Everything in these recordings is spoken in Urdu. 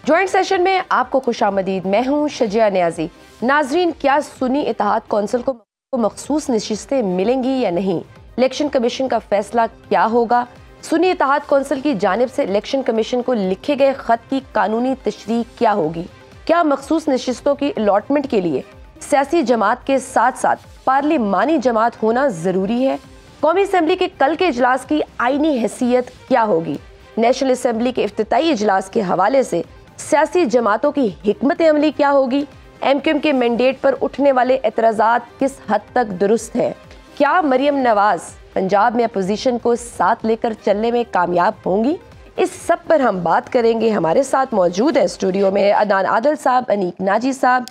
جوائنٹ سیشن میں آپ کو خوش آمدید. میں ہوں شجیہ نیازی. ناظرین، کیا سنی اتحاد کونسل کو مخصوص نشستیں ملیں گی یا نہیں؟ الیکشن کمیشن کا فیصلہ کیا ہوگا؟ سنی اتحاد کونسل کی جانب سے الیکشن کمیشن کو لکھے گئے خط کی قانونی تشریح کیا ہوگی؟ کیا مخصوص نشستوں کی الاٹمنٹ کے لیے سیاسی جماعت کے ساتھ ساتھ پارلیمانی جماعت ہونا ضروری ہے؟ قومی اسمبلی کے کل کے اجلاس کی آئینی حیثیت کیا ہوگی؟ نیشنل اسمبلی کے افتتاحی اجلاس کے حوالے سے سیاسی جماعتوں کی حکمت عملی کیا ہوگی؟ ایم کیو ایم کے مینڈیٹ پر اٹھنے والے اعتراضات کس حد تک درست ہیں؟ کیا مریم نواز پنجاب میں اپوزیشن کو ساتھ لے کر چلنے میں کامیاب ہوں گی؟ اس سب پر ہم بات کریں گے. ہمارے ساتھ موجود ہے اسٹوڈیو میں عدنان عادل صاحب، انیک ناجی صاحب،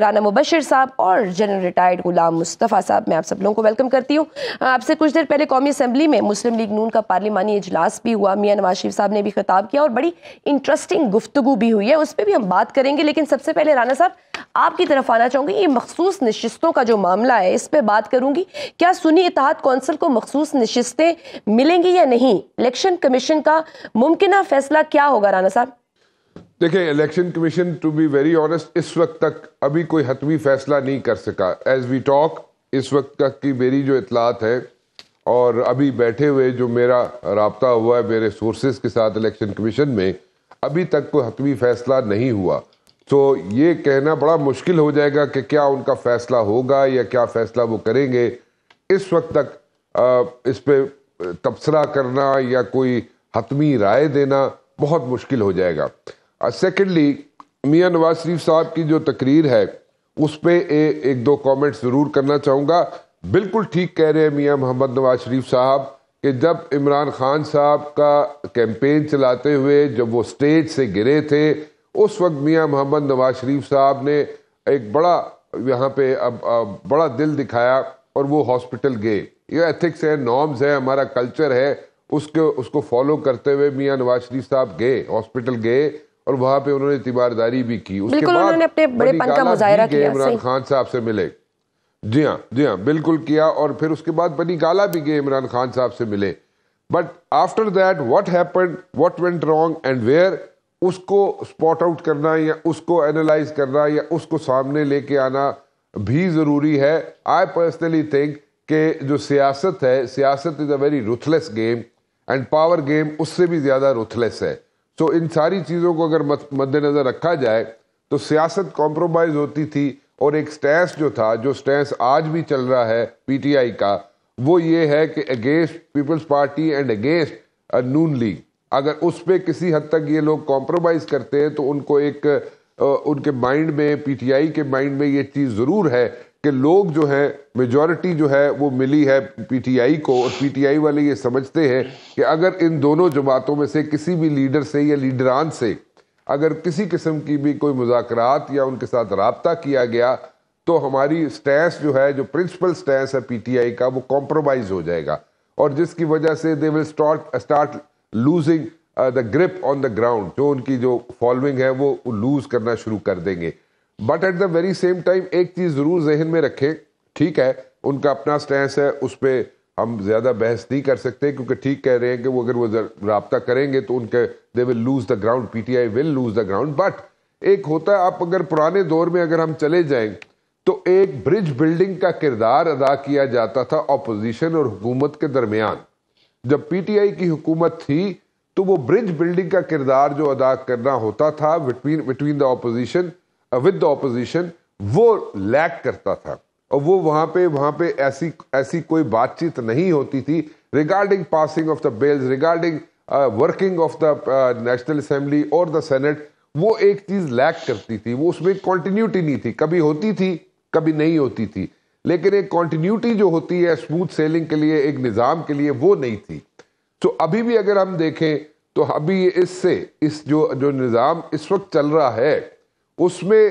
رانا مبشر صاحب اور جنرل ریٹائرڈ غلام مصطفیٰ صاحب. میں آپ سب لوگوں کو ویلکم کرتی ہوں. آپ سے کچھ دیر پہلے قومی اسمبلی میں مسلم لیگ نون کا پارلیمانی اجلاس بھی ہوا. میاں نواز شریف صاحب نے بھی خطاب کیا اور بڑی انٹرسٹنگ گفتگو بھی ہوئی ہے، اس پہ بھی ہم بات کریں گے. لیکن سب سے پہلے رانا صاحب آپ کی طرف آنا چاہوں گی. یہ مخصوص نشستوں کا جو معاملہ ہے اس پہ بات کروں گی. کیا سنی اتحاد کونسل کو مخصوص نشستیں ملیں گی یا نہیں؟ الیکشن کمیشن کا ممکنہ فیصلہ کیا ہوگا رانا صاحب؟ دیکھیں، election commission to be very honest اس وقت تک ابھی کوئی حتمی فیصلہ نہیں کر سکا. ایز وی ٹاک اس وقت تک کی میری جو اطلاعات ہے اور ابھی بیٹھے ہوئے جو میرا رابطہ ہوا ہے میرے سورسز کے ساتھ الیکشن کمیشن میں، ابھی تک کوئی حتمی فیصلہ نہیں ہوا. تو یہ کہنا بڑا مشکل ہو جائے گا کہ کیا ان کا فیصلہ ہوگا یا کیا فیصلہ وہ کریں گے. اس وقت تک اس پہ تبصرہ کرنا یا کوئی حتمی رائے دینا بہت مشکل ہو جائے گا. سیکنڈلی، میاں نواز شریف صاحب کی جو تقریر ہے اس پہ ایک دو کامنٹ ضرور کرنا چاہوں گا. بالکل ٹھیک کہہ رہے ہیں میاں محمد نواز شریف صاحب کہ جب عمران خان صاحب کا کیمپین چلاتے ہوئے جب وہ سٹیج سے گرے تھے، اس وقت میاں محمد نواز شریف صاحب نے ایک بڑا یہاں پہ بڑا دل دکھایا اور وہ ہاسپٹل گئے. یہ ایتھکس ہے، نارمز ہے، ہمارا کلچر ہے، اس کو فالو کرتے ہوئے میاں نواز شریف صاحب گئے، ہاسپٹل گئے اور وہاں پہ انہوں نے تیمارداری بھی کی. اس کے بعد انہوں نے اپنے بڑے پن کا مظاہرہ کیا، عمران خان صاحب سے ملے. جی ہاں بالکل کیا. اور پھر اس کے بعد بنی گالا بھی گئے، عمران خان صاحب سے ملے. But after that what happened, what went wrong and where, اس کو اسپاٹ آؤٹ کرنا یا اس کو اینالائز کرنا یا اس کو سامنے لے کے آنا بھی ضروری ہے. آئی پرسنلی تھنک کہ جو سیاست ہے، سیاست از اے ویری رuthless گیم اینڈ پاور گیم اس سے بھی زیادہ ruthless ہے. سو ان ساری چیزوں کو اگر مد نظر رکھا جائے تو سیاست کمپرومائز ہوتی تھی. اور ایک سٹینس جو تھا، جو سٹینس آج بھی چل رہا ہے پی ٹی آئی کا، وہ یہ ہے کہ against Peoples Party and against Noon League. اگر اس پہ کسی حد تک یہ لوگ کمپرومائز کرتے ہیں تو ان کو ایک ان کے مائنڈ میں، پی ٹی آئی کے مائنڈ میں یہ چیز ضرور ہے کہ لوگ جو ہیں، میجورٹی جو ہے وہ ملی ہے پی ٹی آئی کو، اور پی ٹی آئی والے یہ سمجھتے ہیں کہ اگر ان دونوں جماعتوں میں سے کسی بھی لیڈر سے یا لیڈران سے اگر کسی قسم کی بھی کوئی مذاکرات یا ان کے ساتھ رابطہ کیا گیا تو ہماری سٹینس جو ہے، جو پرنسپل سٹینس ہے پی ٹی آئی کا، وہ کمپرومائز ہو جائے گا. اور جس کی وجہ سے they will start losing the grip on the ground. جو ان کی جو فالوئنگ ہے وہ لوز کرنا شروع کر دیں گے. But at the very same time ایک چیز ضرور ذہن میں رکھیں، ٹھیک ہے ان کا اپنا سٹینس ہے، اس پہ ہم زیادہ بحث نہیں کر سکتے کیونکہ ٹھیک کہہ رہے ہیں کہ وہ اگر وہ رابطہ کریں گے تو ان کے they will lose the ground, P T I will lose the ground. But ایک ہوتا ہے، آپ اگر پرانے دور میں اگر ہم چلے جائیں تو ایک برج بلڈنگ کا کردار ادا کیا جاتا تھا اپوزیشن اور حکومت کے درمیان. جب پی ٹی آئی کی حکومت تھی تو وہ برج بلڈنگ کا کردار جو ادا کرنا ہوتا تھا between the opposition with the opposition, وہ لیک کرتا تھا. اور وہ وہاں پہ ایسی کوئی بات چیت نہیں ہوتی تھی regarding passing of the bills, regarding working of the national assembly اور دا سینٹ. وہ ایک چیز لیک کرتی تھی، وہ اس میں کنٹینیوٹی نہیں تھی. کبھی ہوتی تھی، کبھی نہیں ہوتی تھی، لیکن ایک کنٹینیوٹی جو ہوتی ہے اسموتھ سیلنگ کے لیے، ایک نظام کے لیے، وہ نہیں تھی. تو ابھی بھی اگر ہم دیکھیں تو ابھی اس جو نظام اس وقت چل رہا ہے اس میں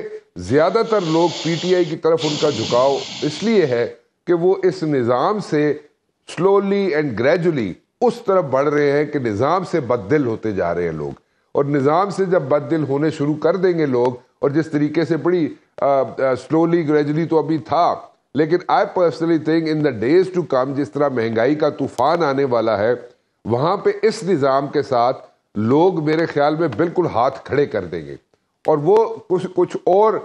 زیادہ تر لوگ پی ٹی آئی کی طرف ان کا جھکاؤ اس لیے ہے کہ وہ اس نظام سے سلولی اینڈ گریجولی اس طرف بڑھ رہے ہیں کہ نظام سے بددل ہوتے جا رہے ہیں لوگ. اور نظام سے جب بددل ہونے شروع کر دیں گے لوگ، اور جس طریقے سے بڑی سلولی گریجولی تو ابھی تھا، لیکن I personally think in the days to come جس طرح مہنگائی کا طوفان آنے والا ہے، وہاں پہ اس نظام کے ساتھ لوگ میرے خیال میں بالکل ہاتھ کھڑے کر دیں گے اور وہ کچھ اور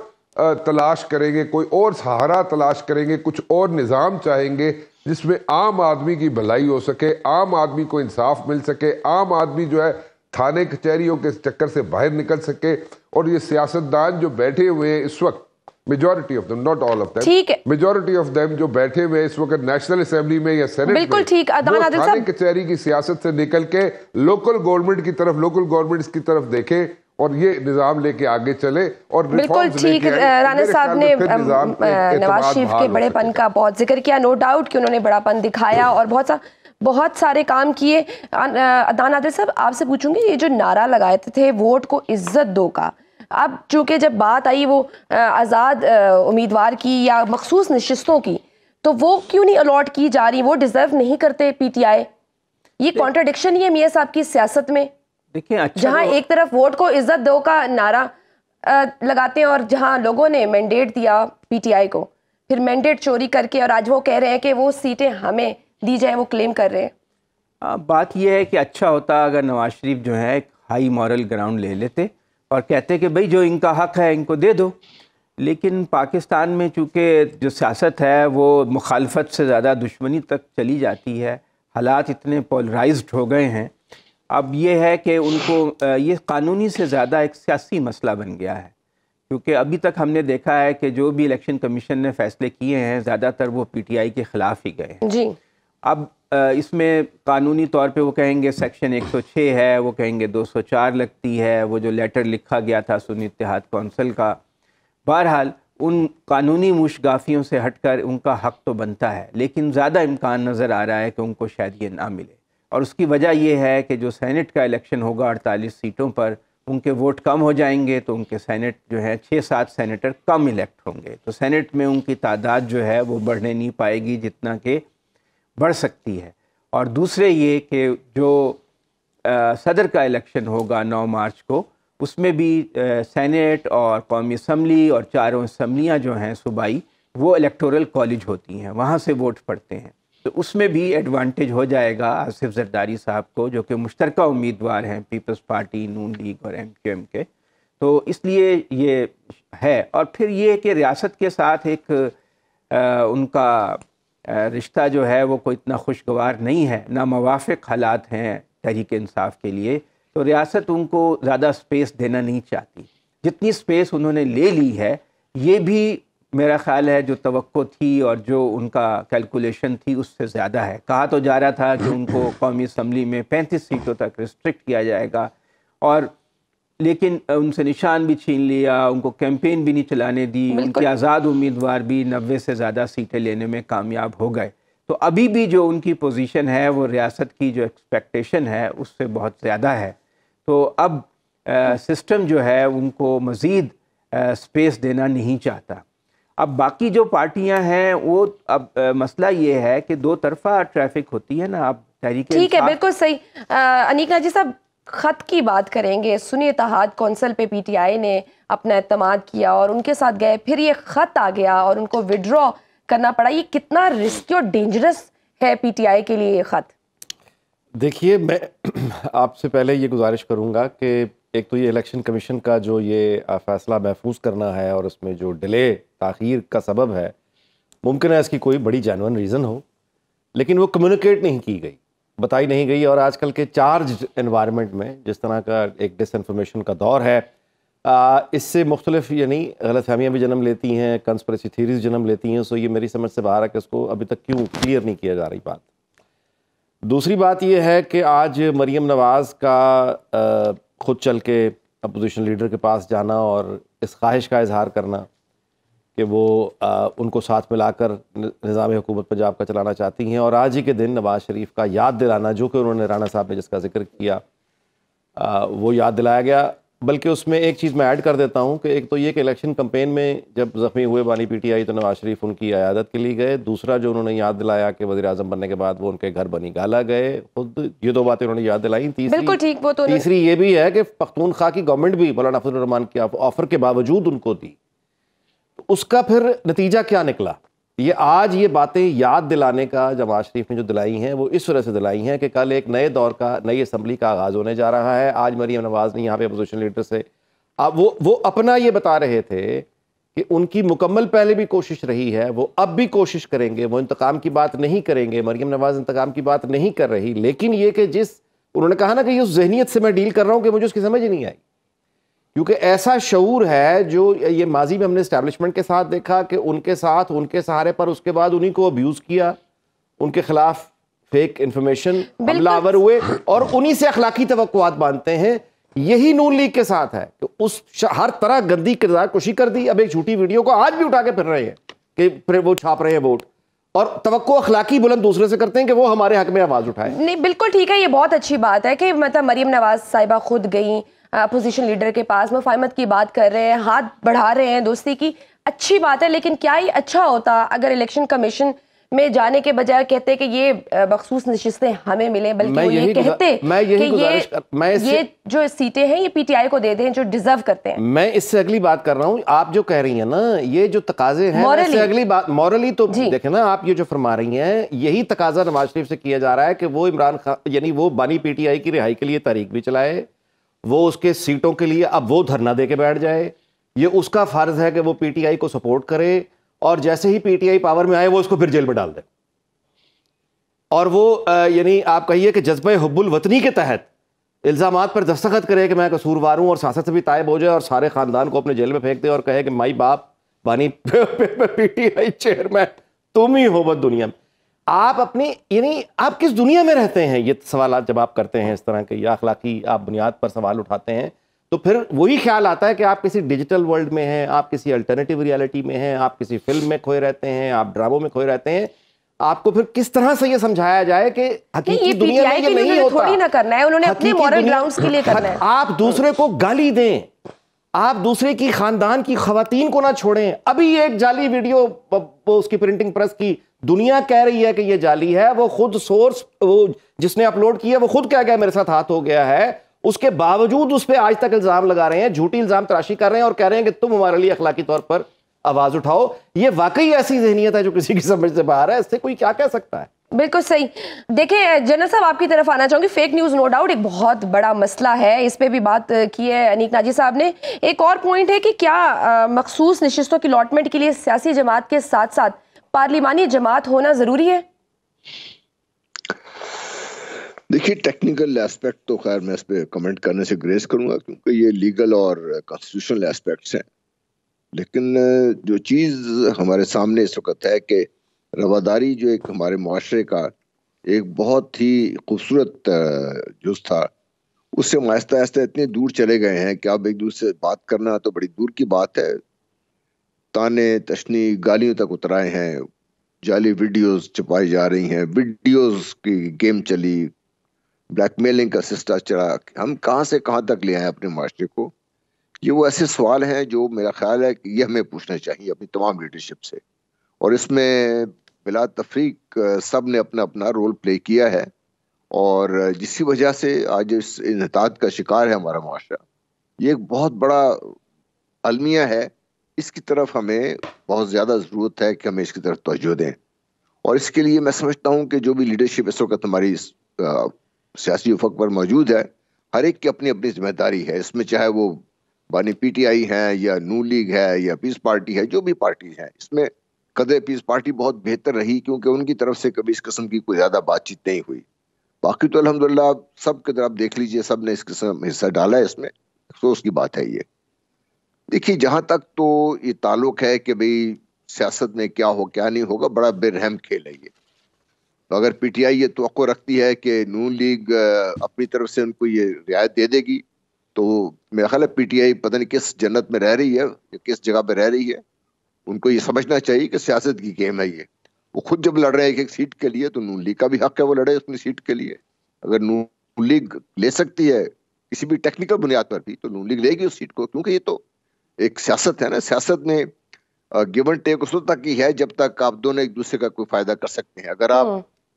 تلاش کریں گے, کوئی اور سہارا تلاش کریں گے, کچھ اور نظام چاہیں گے جس میں عام آدمی کی بھلائی ہو سکے, عام آدمی کو انصاف مل سکے, عام آدمی جو ہے تھانے کچہریوں کے چکر سے باہر نکل سکے. اور یہ سیاستدان جو بیٹھے ہوئے ہیں اس وقت, majority of them, not all of them, majority of them جو بیٹھے ہوئے اس وقت نیشنل اسمبلی میں یا سینٹ میں, وہ تھانے کچہری کی سیاست سے نکل کے لوکل گورنمنٹ کی طرف, لوکل گورنمنٹس کی طرف دیکھیں اور یہ نظام لے کے آگے چلے اور بالکل ٹھیک. رانا صاحب نے نواز شریف کے بڑے پن کا بہت ذکر کیا, نو ڈاؤٹ کہ انہوں نے بڑا پن دکھایا اور بہت سارے کام کیے. عدنان عادل صاحب آپ سے پوچھوں گی, یہ جو نعرہ لگائے تھے ووٹ کو عزت دو کا, اب چونکہ جب بات آئی وہ آزاد امیدوار کی یا مخصوص نشستوں کی, تو وہ کیوں نہیں الاٹ کی جا رہی؟ وہ ڈیزرو نہیں کرتے پی ٹی آئی؟ یہ کانٹرڈکشن ہی ہے میاں صاحب کی سیاست میں, جہاں ایک طرف ووٹ کو عزت دو کا نعرہ لگاتے ہیں اور جہاں لوگوں نے مینڈیٹ دیا پی ٹی آئی کو, پھر مینڈیٹ چوری کر کے اور آج وہ کہہ رہے ہیں کہ وہ سیٹیں ہمیں دی جائیں, وہ کلیم کر رہے ہیں. بات یہ ہے کہ اچھا ہوتا اگر نواز شریف جو ہے ایک ہائی مورل گراؤنڈ لے لیتے اور کہتے کہ بھئی جو ان کا حق ہے ان کو دے دو. لیکن پاکستان میں چونکہ جو سیاست ہے وہ مخالفت سے زیادہ دشمنی تک چلی جاتی ہے, حالات اتنے پولرائزڈ ہو گئے ہیں, اب یہ ہے کہ ان کو یہ قانونی سے زیادہ ایک سیاسی مسئلہ بن گیا ہے. کیونکہ ابھی تک ہم نے دیکھا ہے کہ جو بھی الیکشن کمیشن نے فیصلے کیے ہیں زیادہ تر وہ پی ٹی آئی کے خلاف ہی گئے ہیں. جی اب اس میں قانونی طور پہ وہ کہیں گے سیکشن 106 ہے, وہ کہیں گے 204 لگتی ہے, وہ جو لیٹر لکھا گیا تھا سنی اتحاد کونسل کا. بہرحال ان قانونی مشگافیوں سے ہٹ کر ان کا حق تو بنتا ہے, لیکن زیادہ امکان نظر آ رہا ہے کہ ان کو شاید یہ نہ ملے. اور اس کی وجہ یہ ہے کہ جو سینٹ کا الیکشن ہوگا 48 سیٹوں پر, ان کے ووٹ کم ہو جائیں گے تو ان کے سینٹ جو ہے 6-7 سینیٹر کم الیکٹ ہوں گے, تو سینٹ میں ان کی تعداد جو ہے وہ بڑھنے نہیں پائے گی جتنا کہ بڑھ سکتی ہے. اور دوسرے یہ کہ جو صدر کا الیکشن ہوگا 9 مارچ کو, اس میں بھی سینٹ اور قومی اسمبلی اور چاروں اسمبلیاں جو ہیں صوبائی وہ الیکٹورل کالج ہوتی ہیں, وہاں سے ووٹ پڑتے ہیں, تو اس میں بھی ایڈوانٹیج ہو جائے گا آصف زرداری صاحب کو جو کہ مشترکہ امیدوار ہیں پیپلز پارٹی, نون لیگ اور ایم کیو ایم کے. تو اس لیے یہ ہے. اور پھر یہ کہ ریاست کے ساتھ ایک ان کا رشتہ جو ہے وہ کوئی اتنا خوشگوار نہیں ہے, نہ موافق حالات ہیں تحریک انصاف کے لیے, تو ریاست ان کو زیادہ سپیس دینا نہیں چاہتی. جتنی سپیس انہوں نے لے لی ہے یہ بھی میرا خیال ہے جو توقع تھی اور جو ان کا کیلکولیشن تھی اس سے زیادہ ہے. کہا تو جا رہا تھا کہ ان کو قومی اسمبلی میں 35 سیٹوں تک ریسٹرکٹ کیا جائے گا, اور لیکن ان سے نشان بھی چھین لیا, ان کو کیمپین بھی نہیں چلانے دی, ان کے آزاد امیدوار بھی 90 سے زیادہ سیٹیں لینے میں کامیاب ہو گئے. تو ابھی بھی جو ان کی پوزیشن ہے وہ ریاست کی جو ایکسپیکٹیشن ہے اس سے بہت زیادہ ہے. تو اب سسٹم جو ہے ان کو مزید سپیس دینا نہیں چاہتا. اب باقی جو پارٹیاں ہیں وہ اب مسئلہ یہ ہے کہ دو طرفہ ٹریفک ہوتی ہے نا. اب تحریک ٹھیک ہے, بالکل صحیح. انیک ناجی صاحب خط کی بات کریں گے, سنی اتحاد کونسل پہ پی ٹی آئی نے اپنا اعتماد کیا اور ان کے ساتھ گئے, پھر یہ خط آ گیا اور ان کو وڈرا کرنا پڑا. یہ کتنا رسکی اور ڈینجرس ہے پی ٹی آئی کے لیے یہ خط؟ دیکھیے میں آپ سے پہلے یہ گزارش کروں گا کہ ایک تو یہ الیکشن کمیشن کا جو یہ فیصلہ محفوظ کرنا ہے اور اس میں جو ڈیلے تاخیر کا سبب ہے, ممکن ہے اس کی کوئی بڑی جینوئن ریزن ہو, لیکن وہ کمیونیکیٹ نہیں کی گئی, بتائی نہیں گئی. اور آج کل کے چارج انوائرمنٹ میں جس طرح کا ایک ڈس انفارمیشن کا دور ہے, اس سے مختلف یعنی غلط فہمیاں بھی جنم لیتی ہیں, کنسپریسی تھیریز جنم لیتی ہیں. سو یہ میری سمجھ سے باہر ہے کہ اس کو ابھی تک کیوں کلیئر نہیں کیا جا رہی بات. دوسری بات یہ ہے کہ آج مریم نواز کا خود چل کے اپوزیشن لیڈر کے پاس جانا اور اس خواہش کا اظہار کرنا کہ وہ ان کو ساتھ ملا کر نظام حکومت پنجاب کا چلانا چاہتی ہیں, اور آج ہی کے دن نواز شریف کا یاد دلانا جو کہ انہوں نے رانا صاحب نے جس کا ذکر کیا وہ یاد دلایا گیا. بلکہ اس میں ایک چیز میں ایڈ کر دیتا ہوں کہ ایک تو یہ کہ الیکشن کمپین میں جب زخمی ہوئے بانی پی ٹی آئی تو نواز شریف ان کی عیادت کے لیے گئے. دوسرا جو انہوں نے یاد دلایا کہ وزیر اعظم بننے کے بعد وہ ان کے گھر بنی گالا گئے, خود یہ دو باتیں انہوں نے یاد دلائیں. تیسری یہ بھی ہے کہ پختونخوا کی گورنمنٹ بھی مولانا فضل الرحمان کے آفر کے باوجود ان کو دی. اس کا پھر نتیجہ کیا نکلا یہ آج یہ باتیں یاد دلانے کا جماعت شریف نے جو دلائی ہیں وہ اس وجہ سے دلائی ہیں کہ کل ایک نئے دور کا نئی اسمبلی کا آغاز ہونے جا رہا ہے. آج مریم نواز نے یہاں پہ اپوزیشن لیڈر سے وہ اپنا یہ بتا رہے تھے کہ ان کی مکمل پہلے بھی کوشش رہی ہے, وہ اب بھی کوشش کریں گے, وہ انتقام کی بات نہیں کریں گے. مریم نواز انتقام کی بات نہیں کر رہی, لیکن یہ کہ انہوں نے کہا نا کہ یہ اس ذہنیت سے میں ڈیل کر رہا ہوں کہ مجھے اس کی سمجھ ہی نہیں آئی, کیونکہ ایسا شعور ہے جو یہ ماضی میں ہم نے اسٹیبلشمنٹ کے ساتھ دیکھا کہ ان کے ساتھ ان کے سہارے پر اس کے بعد انہی کو ابیوز کیا, ان کے خلاف فیک انفارمیشن حملہ آور ہوئے اور انہی سے اخلاقی توقعات باندھتے ہیں. یہی نون لیگ کے ساتھ ہے کہ اس ہر طرح گندی کردار کشی کر دی. اب ایک جھوٹی ویڈیو کو آج بھی اٹھا کے پھر رہے ہیں کہ پھر وہ چھاپ رہے ہیں ووٹ, اور توقع اخلاقی بلند دوسرے سے کرتے ہیں کہ وہ ہمارے حق میں آواز اٹھائے. نہیں بالکل ٹھیک ہے, یہ بہت اچھی بات ہے کہ مطلب مریم نواز صاحبہ خود گئیں اپوزیشن لیڈر کے پاس, مفاہمت کی بات کر رہے ہیں, ہاتھ بڑھا رہے ہیں دوستی کی, اچھی بات ہے. لیکن کیا یہ اچھا ہوتا اگر الیکشن کمیشن میں جانے کے بجائے کہتے کہ یہ مخصوص نشستیں ہمیں ملیں, بلکہ وہ یہ کہتے کہ یہ جو سیٹیں ہیں یہ پی ٹی آئی کو دے دیں جو ڈیزرو کرتے ہیں. میں اس سے اگلی بات کر رہا ہوں, آپ جو کہہ رہی ہیں نا یہ جو تقاضے ہیں اس سے اگلی بات مورلی تو دیکھیں نا, آپ یہ جو فرما رہی ہیں یہی تقاضا نواز شریف سے کیا جا رہا ہے کہ وہ عمران خان یعنی وہ بانی پی ٹی آئی کی رہائی کے لیے تحریک بھی چلائے, وہ اس کے سیٹوں کے لیے اب وہ دھرنا دے کے بیٹھ جائے. یہ اس کا فرض ہے کہ وہ پی ٹی آئی کو سپورٹ کرے, اور جیسے ہی پی ٹی آئی پاور میں آئے وہ اس کو پھر جیل میں ڈال دے, اور وہ یعنی آپ کہیے کہ جذبہ حب الوطنی کے تحت الزامات پر دستخط کرے کہ میں قصوروار ہوں اور سیاست سے بھی طائب ہو جائے, اور سارے خاندان کو اپنے جیل میں پھینک دے اور کہے کہ مائی باپ بانی پی ٹی آئی چیئرمین تم ہی ہو بس دنیا میں. آپ اپنی یعنی آپ کس دنیا میں رہتے ہیں؟ یہ سوالات جب آپ کرتے ہیں اس طرح کے یا اخلاقی آپ بنیاد پر سوال اٹھاتے ہیں تو پھر وہی خیال آتا ہے کہ آپ کسی ڈیجیٹل ورلڈ میں ہیں, آپ کسی الٹرنیٹیو ریالٹی میں ہیں, آپ کسی فلم میں کھوئے رہتے ہیں, آپ ڈراموں میں کھوئے رہتے ہیں. آپ کو پھر کس طرح سے یہ سمجھایا جائے کہ حقیقی دنیا میں یہ نہیں ہوتا, تھوڑی نہ کرنا ہے, انہوں نے اپنے مورل گراؤنڈز کے لیے کرنا ہے. آپ دوسرے کو گالی دیں, آپ دوسرے کی خاندان کی خواتین کو نہ چھوڑیں. ابھی ایک جعلی ویڈیو اس کی پرنٹنگ پریس کی دنیا کہہ رہی ہے کہ یہ جعلی ہے, وہ خود سورس وہ جس نے اپلوڈ کیا وہ خود کہہ گیا میرے ساتھ ہاتھ ہو گیا ہے, اس کے باوجود اس پہ آج تک الزام لگا رہے ہیں, جھوٹی الزام تراشی کر رہے ہیں اور کہہ رہے ہیں کہ تم ہمارے لیے اخلاقی طور پر آواز اٹھاؤ. یہ واقعی ایسی ذہنیت ہے جو کسی کی سمجھ سے باہر ہے, اس سے کوئی کیا کہہ سکتا ہے؟ بالکل صحیح. دیکھیں جنرل صاحب آپ کی طرف آنا چاہوں گی. فیک نیوز نو ڈاؤٹ ایک بہت بڑا مسئلہ ہے, اس پہ بھی بات کی ہے انیک ناجی صاحب نے. ایک اور پوائنٹ ہے کہ کیا مخصوص نشستوں کی الاٹمنٹ کے لیے سیاسی جماعت کے ساتھ ساتھ پارلیمانی جماعت ہونا ضروری ہے؟ دیکھیے ٹیکنیکل ایسپیکٹ تو خیر میں اس پہ کمنٹ کرنے سے گریز کروں گا کیونکہ یہ لیگل اور کانسٹیٹیوشنل ایسپیکٹس ہیں, لیکن جو چیز ہمارے سامنے اس وقت ہے کہ رواداری جو ایک ہمارے معاشرے کا ایک بہت ہی خوبصورت جز تھا, اس سے ہم آہستہ آہستہ اتنے دور چلے گئے ہیں کہ اب ایک دوسرے سے بات کرنا تو بڑی دور کی بات ہے. تانے تشنی گالیوں تک اترائے ہیں, جعلی ویڈیوز چھپائی جا رہی ہیں, ویڈیوز کی گیم چلی, بلیک میلنگ کا سسٹم چلا. ہم کہاں سے کہاں تک لے آئے اپنے معاشرے کو؟ یہ وہ ایسے سوال ہیں جو میرا خیال ہے کہ یہ ہمیں پوچھنا چاہیے اپنی تمام لیڈرشپ سے, اور اس میں بلا تفریق سب نے اپنا اپنا رول پلے کیا ہے, اور جس کی وجہ سے آج اس انحطاط کا شکار ہے ہمارا معاشرہ. یہ ایک بہت بڑا المیہ ہے, اس کی طرف ہمیں بہت زیادہ ضرورت ہے کہ ہمیں اس کی طرف توجہ دیں, اور اس کے لیے میں سمجھتا ہوں کہ جو بھی لیڈرشپ اس وقت ہماری سیاسی افق پر موجود ہے, ہر ایک کی اپنی اپنی ذمہ داری ہے اس میں, چاہے وہ بانی پی ٹی آئی ہیں یا نون لیگ ہے یا پیس پارٹی ہے, جو بھی پارٹیز ہیں. اس میں قدرے پیس پارٹی بہت بہتر رہی کیونکہ ان کی طرف سے کبھی اس قسم کی کوئی زیادہ بات چیت نہیں ہوئی. باقی تو الحمدللہ سب کی طرف دیکھ لیجئے, سب نے اس قسم حصہ ڈالا ہے, اس میں افسوس کی بات ہے. یہ دیکھیے جہاں تک تو یہ تعلق ہے کہ بھئی سیاست میں کیا ہو کیا نہیں ہوگا, بڑا بے رحم کھیل ہے یہ. اگر پی ٹی آئی یہ توقع رکھتی ہے کہ نون لیگ اپنی طرف سے ان کو یہ رعایت دے دے گی, تو میرا خیال ہے پی ٹی آئی پتہ نہیں کس جنت میں رہ رہی ہے یا کس جگہ پہ رہ رہی ہے. ان کو یہ سمجھنا چاہیے کہ سیاست کی گیم ہے یہ. وہ خود جب لڑ رہے ہیں ایک سیٹ کے لیے تو نون لیگ کا بھی حق ہے وہ لڑے اپنی سیٹ کے لیے. اگر نون لیگ لے سکتی ہے کسی بھی ٹیکنیکل بنیاد پر بھی تو نون لیگ لے گی اس سیٹ کو, کیونکہ یہ تو ایک سیاست ہے نا. سیاست میں گیو اینڈ ٹیک اس وقت تک ہی ہے جب تک آپ دونوں ایک دوسرے کا کوئی فائدہ کر سکتے ہیں. اگر آپ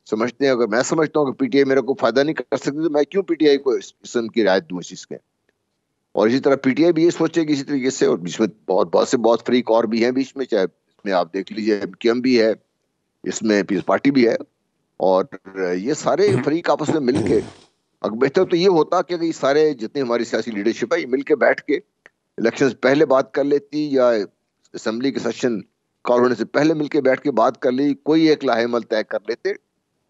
سمجھتے ہیں, اگر میں سمجھتا ہوں کہ پی ٹی آئی میرا کوئی فائدہ نہیں کر سکتی تو میں کیوں پی ٹی آئی کو اس قسم کی رعایت دوں اس چیز کے. اور اسی طرح پی ٹی آئی بھی یہ سوچے گی اسی طریقے سے, اور بیچ میں بہت سے بہت فریق اور بھی ہیں بیچ میں, چاہے میں آپ دیکھ لیجیے MKM بھی ہے, اس میں پیپلز پارٹی بھی ہے, اور یہ سارے فریق آپس میں مل کے, اگر بہتر تو یہ ہوتا کہ یہ سارے جتنے ہماری سیاسی لیڈرشپ ہے یہ مل کے بیٹھ کے الیکشنز پہلے بات کر لیتی, یا اسمبلی کے سیشن کال ہونے سے پہلے مل کے بیٹھ کے بات کر لی, کوئی ایک لاہ عمل طے کر لیتے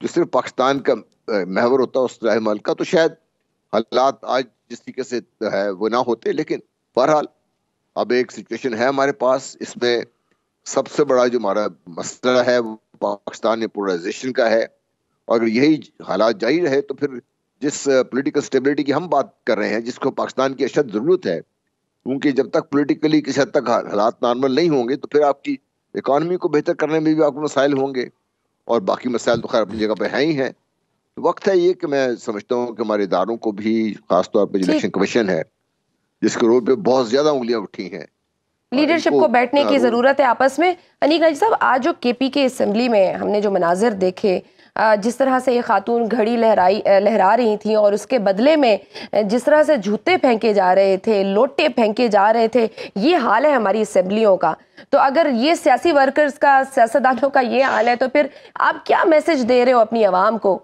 جو صرف پاکستان کا محور ہوتا اس لاہ عمل کا, تو شاید حالات آج جس طریقے سے ہے وہ نہ ہوتے. لیکن بہرحال اب ایک سچویشن ہے ہمارے پاس, اس میں سب سے بڑا جو ہمارا مسئلہ ہے وہ پاکستان میں پولرائزیشن کا ہے, اور اگر یہی حالات جاری رہے تو پھر جس پولیٹیکل سٹیبلٹی کی ہم بات کر رہے ہیں, جس کو پاکستان کی اشد ضرورت ہے, کیونکہ جب تک پولیٹیکلی کسی حد تک حالات نارمل نہیں ہوں گے تو پھر آپ کی اکانومی کو بہتر کرنے میں بھی آپ کو مسائل ہوں گے, اور باقی مسائل تو خیر اپنی جگہ پہ ہیں ہی ہیں. وقت ہے یہ کہ میں سمجھتا ہوں کہ ہمارے اداروں کو بھی, خاص طور پہ جو الیکشن کمیشن ہے جس کے رول پہ بہت زیادہ انگلیاں اٹھی ہیں, لیڈرشپ کو بیٹھنے کی ضرورت ہے آپس میں. انیق ناجی صاحب, آج جو KP کے اسمبلی میں ہم نے جو مناظر دیکھے, جس طرح سے یہ خاتون گھڑی لہرا رہی تھیں, اور اس کے بدلے میں جس طرح سے جوتے پھینکے جا رہے تھے, لوٹے پھینکے جا رہے تھے, یہ حال ہے ہماری اسمبلیوں کا. تو اگر یہ سیاسی ورکرز کا, سیاستدانوں کا یہ حال ہے, تو پھر آپ کیا میسج دے رہے ہو اپنی عوام کو؟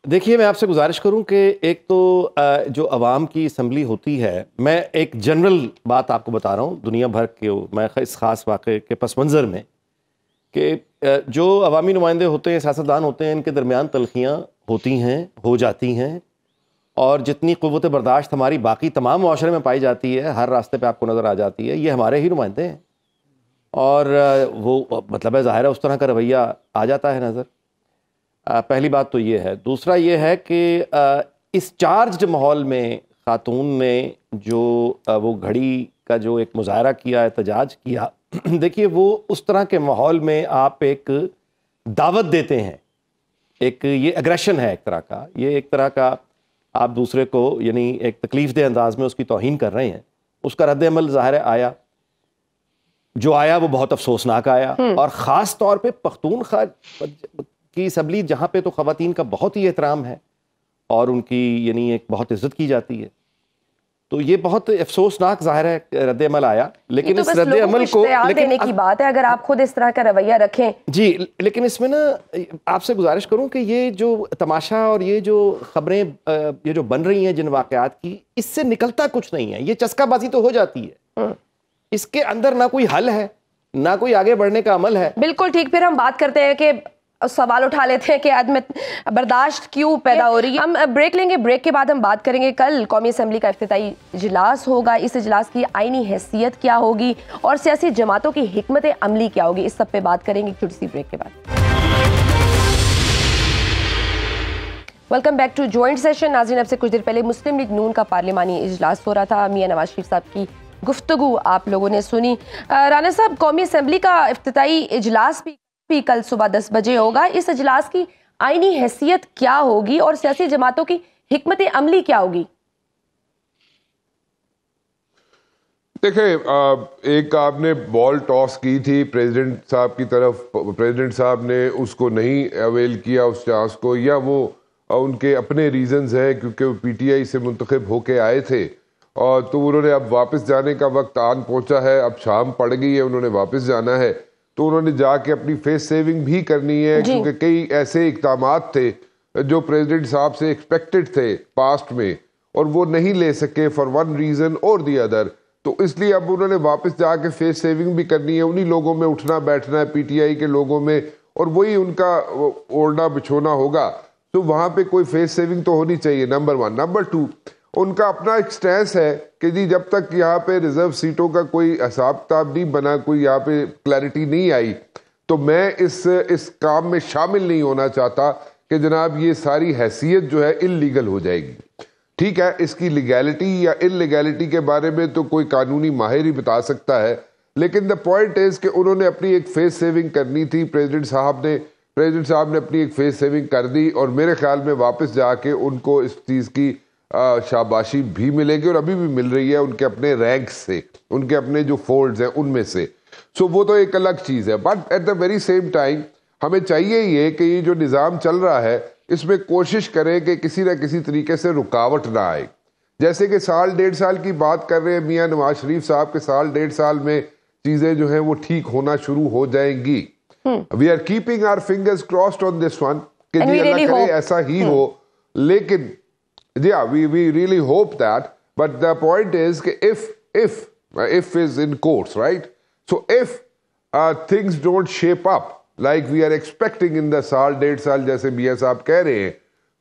دیکھیے, میں آپ سے گزارش کروں کہ ایک تو جو عوام کی اسمبلی ہوتی ہے, میں ایک جنرل بات آپ کو بتا رہا ہوں دنیا بھر کے میں اس خاص واقعے کے پس منظر میں, کہ جو عوامی نمائندے ہوتے ہیں, سیاستدان ہوتے ہیں, ان کے درمیان تلخیاں ہوتی ہیں, ہو جاتی ہیں, اور جتنی قوت برداشت ہماری باقی تمام معاشرے میں پائی جاتی ہے, ہر راستے پہ آپ کو نظر آ جاتی ہے, یہ ہمارے ہی نمائندے ہیں, اور وہ مطلب ہے ظاہر ہے اس طرح کا رویہ آ جاتا ہے نظر. پہلی بات تو یہ ہے. دوسرا یہ ہے کہ اس چارجڈ ماحول میں خاتون نے جو وہ گھڑی کا جو ایک مظاہرہ کیا, احتجاج کیا, دیکھیے وہ اس طرح کے ماحول میں آپ ایک دعوت دیتے ہیں, ایک یہ اگریشن ہے ایک طرح کا, یہ ایک طرح کا آپ دوسرے کو یعنی ایک تکلیف دہ انداز میں اس کی توہین کر رہے ہیں. اس کا رد عمل ظاہر آیا, جو آیا وہ بہت افسوسناک آیا, اور خاص طور پہ پختونخوا کی اسمبلی جہاں پہ تو خواتین کا بہت ہی احترام ہے اور ان کی یعنی ایک بہت عزت کی جاتی ہے, تو یہ بہت افسوسناک ظاہر ہے رد عمل آیا. لیکن اس رد عمل کو دینے کی بات ہے اگر آپ خود اس طرح کا رویہ رکھیں. جی, لیکن اس میں نا آپ سے گزارش کروں کہ یہ جو تماشا اور یہ جو خبریں یہ جو بن رہی ہیں جن واقعات کی, اس سے نکلتا کچھ نہیں ہے, یہ چسکا بازی تو ہو جاتی ہے, اس کے اندر نہ کوئی حل ہے, نہ کوئی آگے بڑھنے کا عمل ہے. بالکل ٹھیک. پھر ہم بات کرتے ہیں کہ سوال اٹھا لیتے ہیں کہ عدم برداشت کیوں پیدا ہو رہی ہے. ہم بریک لیں گے, بریک کے بعد ہم بات کریں گے کل قومی اسمبلی کا افتتاحی اجلاس ہوگا, اس اجلاس کی آئینی حیثیت کیا ہوگی اور سیاسی جماعتوں کی حکمت عملی کیا ہوگی, اس سب پہ بات کریں گے چھوٹی سی بریک کے بعد. Welcome back to joint session. ناظرین, اب سے کچھ دیر پہلے مسلم لیگ نون کا پارلیمانی اجلاس ہو رہا تھا. میاں نواز شریف صاحب کی گفتگو آپ لوگوں نے سنی. رانا صاحب, قومی اسمبلی کا افتتاحی اجلاس بھی کل صبح 10 بجے ہوگا. اس اجلاس کی آئینی حیثیت کیا ہوگی اور سیاسی جماعتوں کی حکمت عملی کیا ہوگی؟ دیکھیں, ایک آپ نے بال ٹاس کی تھی پریزیڈنٹ صاحب کی طرف, پریزیڈنٹ صاحب نے اس کو نہیں اویل کیا اس چانس کو, یا وہ ان کے اپنے ریزنز ہیں کیونکہ وہ PTI سے منتخب ہو کے آئے تھے, اور تو انہوں نے اب واپس جانے کا وقت آن پہنچا ہے, اب شام پڑ گئی ہے, انہوں نے واپس جانا ہے, تو انہوں نے جا کے اپنی فیس سیونگ بھی کرنی ہے, کیونکہ کئی ایسے اقدامات تھے جو پریزیڈنٹ صاحب سے ایکسپیکٹڈ تھے پاسٹ میں, اور وہ نہیں لے سکے فار ون ریزن اور دی ادر. تو اس لیے اب انہوں نے واپس جا کے فیس سیونگ بھی کرنی ہے, انہی لوگوں میں اٹھنا بیٹھنا ہے, PTI کے لوگوں میں, اور وہی ان کا اوڑھنا بچھونا ہوگا. تو وہاں پہ کوئی فیس سیونگ تو ہونی چاہیے, نمبر 1. نمبر 2, ان کا اپنا ایک سٹینس ہے کہ جی جب تک یہاں پہ ریزرو سیٹوں کا کوئی حساب کتاب نہیں بنا, کوئی یہاں پہ کلیئرٹی نہیں آئی, تو میں اس کام میں شامل نہیں ہونا چاہتا کہ جناب یہ ساری حیثیت جو ہے انلیگل ہو جائے گی. ٹھیک ہے, اس کی لیگیلٹی یا انلیگیلٹی کے بارے میں تو کوئی قانونی ماہر ہی بتا سکتا ہے, لیکن دا پوائنٹ از کہ انہوں نے اپنی ایک فیس سیونگ کرنی تھی. پریزیڈنٹ صاحب نے اپنی ایک فیس سیونگ کر دی, اور میرے خیال میں واپس جا کے ان کو اس چیز کی شاباشی بھی ملے گی, اور ابھی بھی مل رہی ہے ان کے اپنے رینکس سے, ان کے اپنے جو فولڈز ہیں ان میں سے. سو وہ تو ایک الگ چیز ہے, but at the very same time ہمیں چاہیے یہ کہ یہ جو نظام چل رہا ہے اس میں کوشش کریں کہ کسی نہ کسی طریقے سے رکاوٹ نہ آئے. جیسے کہ 1.5 سال کی بات کر رہے ہیں میاں نواز شریف صاحب کے 1.5 سال میں چیزیں جو ہیں وہ ٹھیک ہونا شروع ہو جائیں گی. We are keeping our fingers crossed on this one کہ جی اللہ کرے ایسا ہی ہو. لیکن we really hope that, but the point is کہ if is in quotes, right? So if things don't shape up like we are expecting in the سال 1.5 سال جیسے میاں صاحب کہہ رہے ہیں,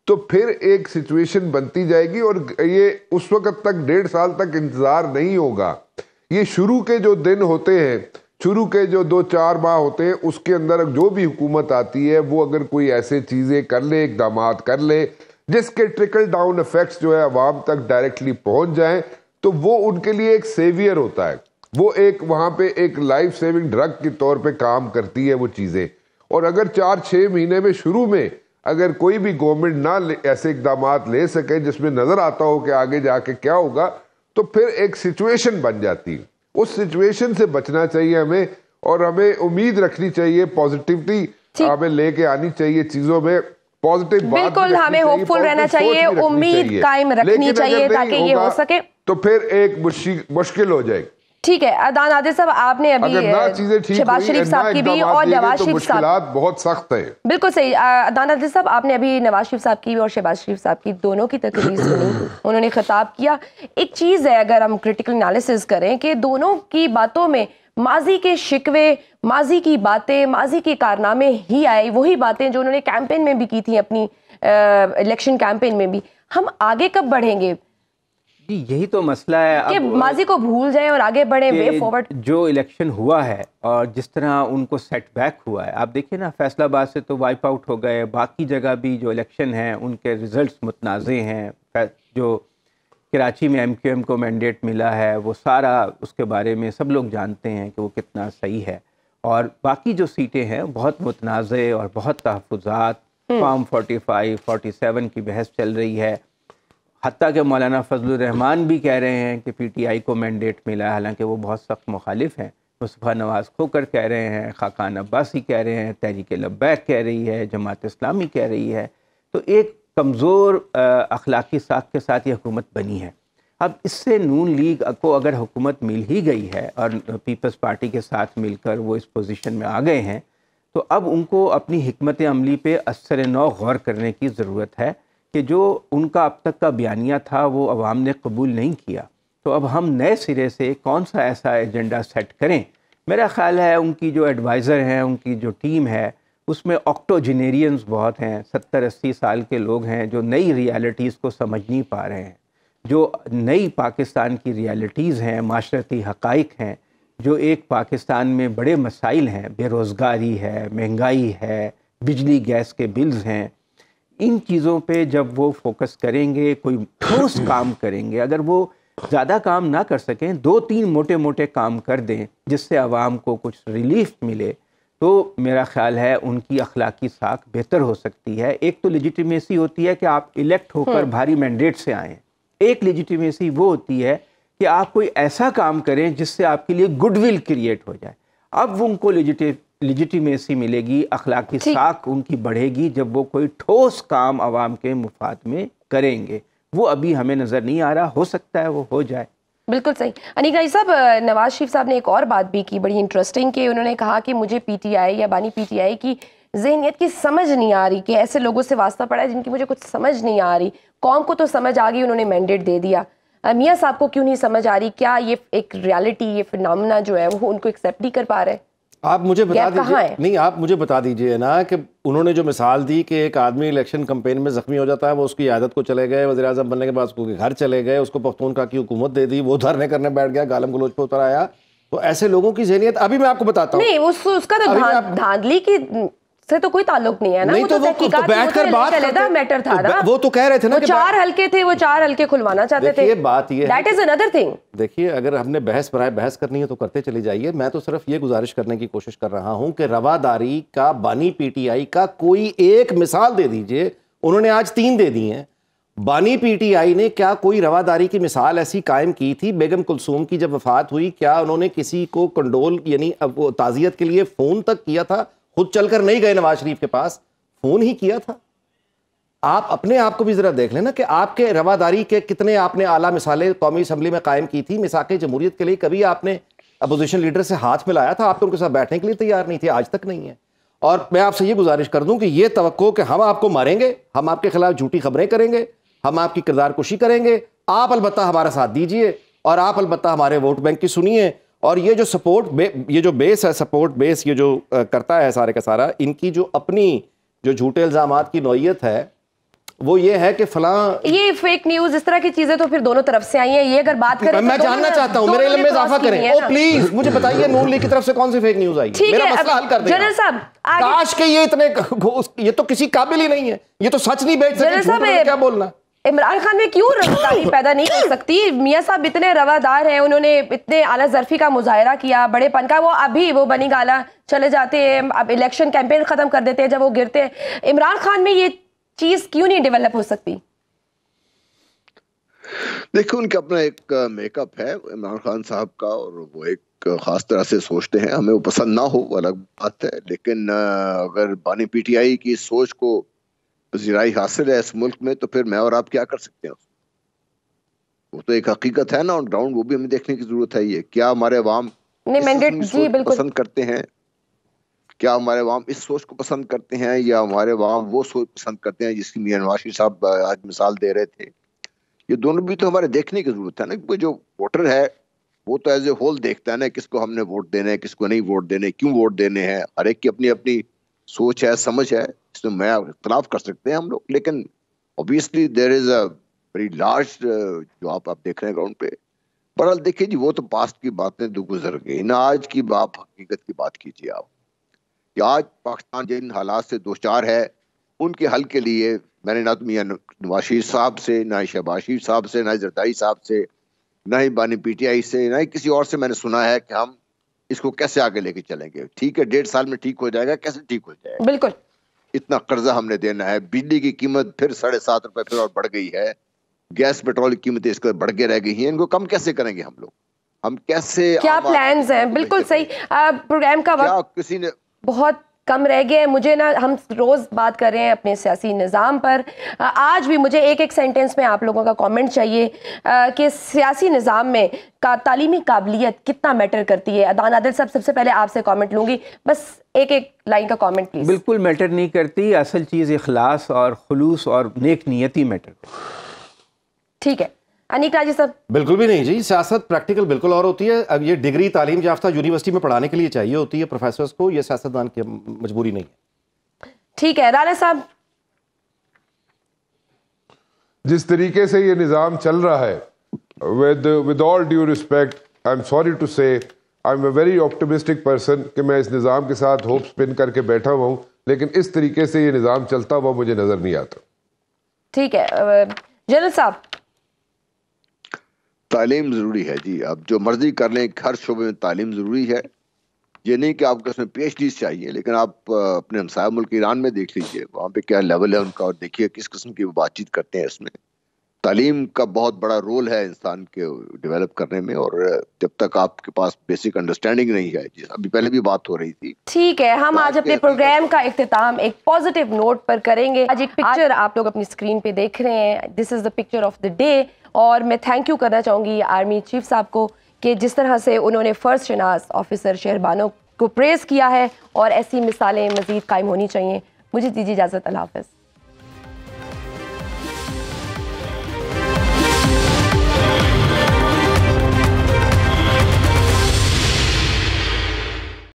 تو پھر ایک سچویشن بنتی جائے گی, اور یہ اس وقت تک 1.5 سال تک انتظار نہیں ہوگا. یہ شروع کے جو دن ہوتے ہیں, شروع کے جو 2-4 ماہ ہوتے ہیں, اس کے اندر جو بھی حکومت آتی ہے وہ اگر کوئی ایسے چیزیں کر لے, اقدامات کر لے جس کے ٹرکل ڈاؤن ایفیکٹس جو ہے عوام تک ڈائریکٹلی پہنچ جائیں, تو وہ ان کے لیے ایک سیویئر ہوتا ہے. وہ ایک وہاں پہ ایک لائف سیونگ ڈرگ کے طور پہ کام کرتی ہے وہ چیزیں. اور اگر 4-6 مہینے میں شروع میں اگر کوئی بھی گورنمنٹ نہ ایسے اقدامات لے سکے جس میں نظر آتا ہو کہ آگے جا کے کیا ہوگا, تو پھر ایک سچویشن بن جاتی. اس سچویشن سے بچنا چاہیے ہمیں, اور ہمیں امید رکھنی چاہیے, پازیٹیوٹی ہمیں لے کے آنی چاہیے چیزوں میں, پازیٹیو بات بالکل ہمیں ہوپ فل رہنا چاہیے, امید قائم رکھنی چاہیے تاکہ یہ ہو سکے, تو پھر ایک مشکل ہو جائے. ٹھیک ہے عدنان عادل صاحب, آپ نے ابھی شہباز شریف صاحب کی بھی اور نواز شریف صاحب, بہت سخت ہے. بالکل صحیح. عدنان عادل صاحب, آپ نے ابھی نواز شریف صاحب کی اور شہباز شریف صاحب کی دونوں کی تقریر سنی, انہوں نے خطاب کیا. ایک چیز ہے اگر ہم کریٹیکل انالیسس کریں کہ دونوں کی باتوں میں ماضی کے شکوے, ماضی کی باتیں, ماضی کے کارنامے ہی آئے, وہی باتیں جو انہوں نے کیمپین میں بھی کی تھیں, اپنی الیکشن کیمپین میں بھی. ہم آگے کب بڑھیں گے؟ جی یہی تو مسئلہ ہے کہ ماضی کو بھول جائیں اور آگے بڑھیں, وے فارورڈ. جو الیکشن ہوا ہے اور جس طرح ان کو سیٹ بیک ہوا ہے, آپ دیکھیں نا فیصل آباد سے تو وائپ آؤٹ ہو گئے, باقی جگہ بھی جو الیکشن ہیں ان کے ریزلٹس متنازع ہیں. جو کراچی میں ایم کیو ایم کو مینڈیٹ ملا ہے وہ سارا اس کے بارے میں سب لوگ جانتے ہیں کہ وہ کتنا صحیح ہے, اور باقی جو سیٹیں ہیں بہت متنازع اور بہت تحفظات, فارم 45 47 کی بحث چل رہی ہے. حتیٰ کہ مولانا فضل الرحمان بھی کہہ رہے ہیں کہ پی ٹی آئی کو مینڈیٹ ملا ہے, حالانکہ وہ بہت سخت مخالف ہیں. مصطفیٰ نواز کھوکر کہہ رہے ہیں, خاقان عباسی کہہ رہے ہیں, تحریک لبیک کہہ رہی ہے, جماعت اسلامی کہہ رہی ہے. تو ایک کمزور اخلاقی ساکھ کے ساتھ یہ حکومت بنی ہے. اب اس سے نون لیگ کو اگر حکومت مل ہی گئی ہے اور پیپلز پارٹی کے ساتھ مل کر وہ اس پوزیشن میں آ گئے ہیں, تو اب ان کو اپنی حکمت عملی پہ اثر نو غور کرنے کی ضرورت ہے کہ جو ان کا اب تک کا بیانیہ تھا وہ عوام نے قبول نہیں کیا. تو اب ہم نئے سرے سے کون سا ایسا ایجنڈا سیٹ کریں. میرا خیال ہے ان کی جو ایڈوائزر ہیں, ان کی جو ٹیم ہے, اس میں آکٹوجنیرینز بہت ہیں, 70-80 سال کے لوگ ہیں جو نئی ریالٹیز کو سمجھ نہیں پا رہے ہیں, جو نئی پاکستان کی ریالٹیز ہیں, معاشرتی حقائق ہیں, جو ایک پاکستان میں بڑے مسائل ہیں, بے روزگاری ہے, مہنگائی ہے, بجلی گیس کے بلز ہیں. ان چیزوں پہ جب وہ فوکس کریں گے, کوئی ٹھوس کام کریں گے, اگر وہ زیادہ کام نہ کر سکیں, 2-3 موٹے موٹے کام کر دیں جس سے عوام کو کچھ ریلیف ملے, تو میرا خیال ہے ان کی اخلاقی ساکھ بہتر ہو سکتی ہے. ایک تو لیجیٹیمیسی ہوتی ہے کہ آپ الیکٹ ہو کر بھاری مینڈیٹ سے آئیں, ایک لیجیٹیمیسی وہ ہوتی ہے کہ آپ کوئی ایسا کام کریں جس سے آپ کے لیے گڈ ول کریٹ ہو جائے. اب ان کو لیجیٹیمیسی ملے گی, اخلاقی ساکھ ان کی بڑھے گی جب وہ کوئی ٹھوس کام عوام کے مفاد میں کریں گے. وہ ابھی ہمیں نظر نہیں آ رہا, ہو سکتا ہے وہ ہو جائے. بالکل صحیح. انیک رائی صاحب, نواز شریف صاحب نے ایک اور بات بھی کی بڑی انٹرسٹنگ, کہ انہوں نے کہا کہ مجھے پی ٹی آئی یا بانی پی ٹی آئی کی ذہنیت کی سمجھ نہیں آ رہی, کہ ایسے لوگوں سے واسطہ پڑا ہے جن کی مجھے کچھ سمجھ نہیں آ رہی. قوم کو تو سمجھ آ گئی, انہوں نے مینڈیٹ دے دیا, میاں صاحب کو کیوں نہیں سمجھ آ رہی؟ کیا یہ ایک ریالٹی, یہ فنامنا جو ہے وہ ان کو ایکسیپٹ نہیں کر پا رہے؟ آپ مجھے بتا دیجیے, نہیں آپ مجھے بتا دیجیے نا کہ انہوں نے جو مثال دی کہ ایک آدمی الیکشن کمپین میں زخمی ہو جاتا ہے, وہ اس کی عیادت کو چلے گئے, وزیر اعظم بننے کے بعد اس کو گھر چلے گئے, اس کو پختونخوا کی حکومت دے دی, وہ دھرنے کرنے بیٹھ گیا, گالم گلوچ پہ اتر آیا. تو ایسے لوگوں کی ذہنیت, ابھی میں آپ کو بتاتا ہوں, نہیں اس کا تو دھاندلی کی سے تو کوئی تعلق نہیں ہے نا, وہ تو تحقیقات بیٹھ کر بات کرتے میٹر تھا نا, وہ تو کہہ رہے تھے نا کہ 4 حلقے تھے, وہ 4 حلقے کھلوانا چاہتے تھے. دیکھیے بات یہ دیٹ از another thing. دیکھیے اگر ہم نے بحث برائے بحث کرنی ہے تو کرتے چلی جائیے. میں تو صرف یہ گزارش کرنے کی کوشش کر رہا ہوں کہ رواداری کا بانی پی ٹی آئی کا کوئی ایک مثال دے دیجئے. انہوں نے آج 3 دے دی ہیں. بانی پی ٹی آئی نے کیا کوئی رواداری کی مثال ایسی قائم کی تھی؟ بیگم کلثوم کی جب وفات ہوئی, کیا انہوں نے کسی کو کنڈول یعنی تعزیت کے لیے فون تک کیا تھا؟ خود چل کر نہیں گئے نواز شریف کے پاس, فون ہی کیا تھا. آپ اپنے آپ کو بھی ذرا دیکھ لینا کہ آپ کے رواداری کے کتنے آپ نے اعلیٰ مثالیں قومی اسمبلی میں قائم کی تھی. میثاق جمہوریت کے لیے کبھی آپ نے اپوزیشن لیڈر سے ہاتھ ملایا تھا, آپ تو ان کے ساتھ بیٹھنے کے لیے تیار نہیں تھے, آج تک نہیں ہے. اور میں آپ سے یہ گزارش کر دوں کہ یہ توقع کہ ہم آپ کو ماریں گے, ہم آپ کے خلاف جھوٹی خبریں کریں گے, ہم آپ کی کردار کشی کریں گے, آپ البتہ ہمارا ساتھ دیجئے اور آپ البتہ ہمارے ووٹ بینک کی سنیے. اور یہ جو سپورٹ یہ جو بیس ہے, سپورٹ بیس یہ جو کرتا ہے سارے کا سارا, ان کی جو اپنی جو جھوٹے الزامات کی نوعیت ہے وہ یہ ہے کہ فلاں یہ فیک نیوز اس طرح کی چیزیں تو پھر دونوں طرف سے آئی ہیں. یہ اگر بات کریں میں جاننا چاہتا ہوں, میرے علم میں اضافہ کریں. او پلیز مجھے بتائیے نون لیگ کی طرف سے کون سی فیک نیوز آئی, میرا مسئلہ حل کر دیں. جنرل صاحب کاش کہ یہ اتنے, یہ تو کسی قابل ہی نہیں ہے, یہ تو سچ نہیں بیچ سکتے, جھوٹ میں کیا بولنا. عمران خان میں کیوں رواداری پیدا نہیں ہو سکتی؟ میاں صاحب اتنے روادار ہیں, انہوں نے اتنے اعلیٰ ظرفی کا مظاہرہ کیا, بڑے پن کا, وہ ابھی وہ بنی گالا چلے جاتے ہیں, اب الیکشن کیمپین ختم کر دیتے ہیں جب وہ گرتے ہیں. عمران خان میں یہ چیز کیوں نہیں ڈیولپ ہو سکتی؟ دیکھو ان کا اپنا ایک میک اپ ہے عمران خان صاحب کا, اور وہ ایک خاص طرح سے سوچتے ہیں. ہمیں وہ پسند نہ ہو وہ الگ بات ہے, لیکن اگر بانی پی ٹی آئی کی سوچ کو پذیرائی حاصل ہے اس ملک میں تو پھر میں اور آپ کیا کر سکتے ہیں؟ وہ تو ایک حقیقت ہے نا آن گراؤنڈ, وہ بھی ہمیں دیکھنے کی ضرورت ہے. یہ کیا ہمارے عوام پسند کرتے ہیں, کیا ہمارے عوام اس سوچ کو پسند کرتے ہیں, یا ہمارے عوام وہ سوچ پسند کرتے ہیں جس کی میاں نواز شریف صاحب آج مثال دے رہے تھے. یہ دونوں بھی تو ہمارے دیکھنے کی ضرورت ہے نا, کیونکہ جو ووٹر ہے وہ تو ایز اے ہول دیکھتا ہے نا کس کو ہم نے ووٹ دینے ہیں, کس کو نہیں ووٹ دینے, کیوں ووٹ دینے ہیں. ہر ایک کی اپنی اپنی سوچ ہے, سمجھ ہے, اس میں اختلاف کر سکتے ہیں ہم لوگ, لیکن obviously there is a very large جو آپ دیکھ رہے ہیں گراؤنڈ پہ. بہرحال دیکھیے جی, وہ تو پاسٹ کی باتیں تو گزر گئی نا, آج کی آپ حقیقت کی بات کیجیے. آپ کہ آج پاکستان جن حالات سے دوچار ہے ان کے حل کے لیے میں نے نہ تو میاں نواز شریف صاحب سے, نہ شہباز شریف صاحب سے, نہ زرداری صاحب سے, نہ ہی بانی پی ٹی آئی سے, نہ ہی کسی اور سے میں نے سنا ہے کہ ہم اس کو کیسے آگے لے کے چلیں گے. ٹھیک ہے 1.5 سال میں ٹھیک ہو جائے گا, کیسے ٹھیک ہو جائے گا؟ بالکل اتنا قرضہ ہم نے دینا ہے, بجلی کی قیمت پھر 7.5 روپے پھر اور بڑھ گئی ہے, گیس پیٹرول کی قیمتیں اس کے بڑھ کے رہ گئی ہیں, ان کو کم کیسے کریں گے ہم لوگ؟ ہم کیسے, کیا پلانز ہیں؟ بالکل صحیح. پروگرام کا وقت کسی نے بہت کم رہ گئے. مجھے نا, ہم روز بات کر رہے ہیں اپنے سیاسی نظام پر, آج بھی مجھے ایک سینٹنس میں آپ لوگوں کا کامنٹ چاہیے کہ سیاسی نظام میں تعلیمی قابلیت کتنا میٹر کرتی ہے. ادان عادل صاحب سب سے پہلے آپ سے کامنٹ لوں گی, بس ایک لائن کا کامنٹ پلیز. بالکل میٹر نہیں کرتی, اصل چیز اخلاص اور خلوص اور نیک نیتی میٹر کرتی. ٹھیک ہے انیک راجی صاحب. بالکل بھی نہیں جی, سیاست پریکٹیکل بالکل اور ہوتی ہے. اب یہ ڈگری تعلیم یافتہ یونیورسٹی میں پڑھانے کے لیے چاہیے ہوتی ہے پروفیسرز کو, یہ سیاستدان کی مجبوری نہیں ہے. ٹھیک ہے رانا صاحب. جس طریقے سے یہ نظام چل رہا ہے, with all due respect, I'm sorry to say, I'm a very optimistic person کہ میں اس نظام کے ساتھ ہوپ سپن کر کے بیٹھا ہوا ہوں, لیکن اس طریقے سے یہ نظام چلتا ہوا مجھے نظر نہیں آتا. ٹھیک ہے جنرل صاحب. تعلیم ضروری ہے جی, آپ جو مرضی کر لیں, ہر شعبے میں تعلیم ضروری ہے. یہ نہیں کہ آپ کو اس میں پی ایچ ڈیز چاہیے, لیکن آپ اپنے ہمسایہ ملک ایران میں دیکھ لیجئے وہاں پہ کیا لیول ہے ان کا, اور دیکھیے کس قسم کی وہ بات چیت کرتے ہیں. اس میں تعلیم کا بہت بڑا رول ہے انسان کے ڈیولپ کرنے میں, اور جب تک آپ کے پاس بیسک انڈرسٹینڈنگ نہیں ہے, جی ابھی پہلے بھی بات ہو رہی تھی. ٹھیک ہے, ہم آج اپنے پروگرام کا اختتام ایک پازیٹیو نوٹ پر کریں گے. آج ایک پکچر آپ لوگ اپنی اسکرین پہ دیکھ رہے ہیں, this is the picture of the day, اور میں تھینک یو کرنا چاہوں گی آرمی چیف صاحب کو کہ جس طرح سے انہوں نے فرسٹ شناس آفیسر شہربانو کو پریز کیا ہے, اور ایسی مثالیں مزید قائم ہونی چاہیے. مجھے دیجیے اجازت, اللہ حافظ.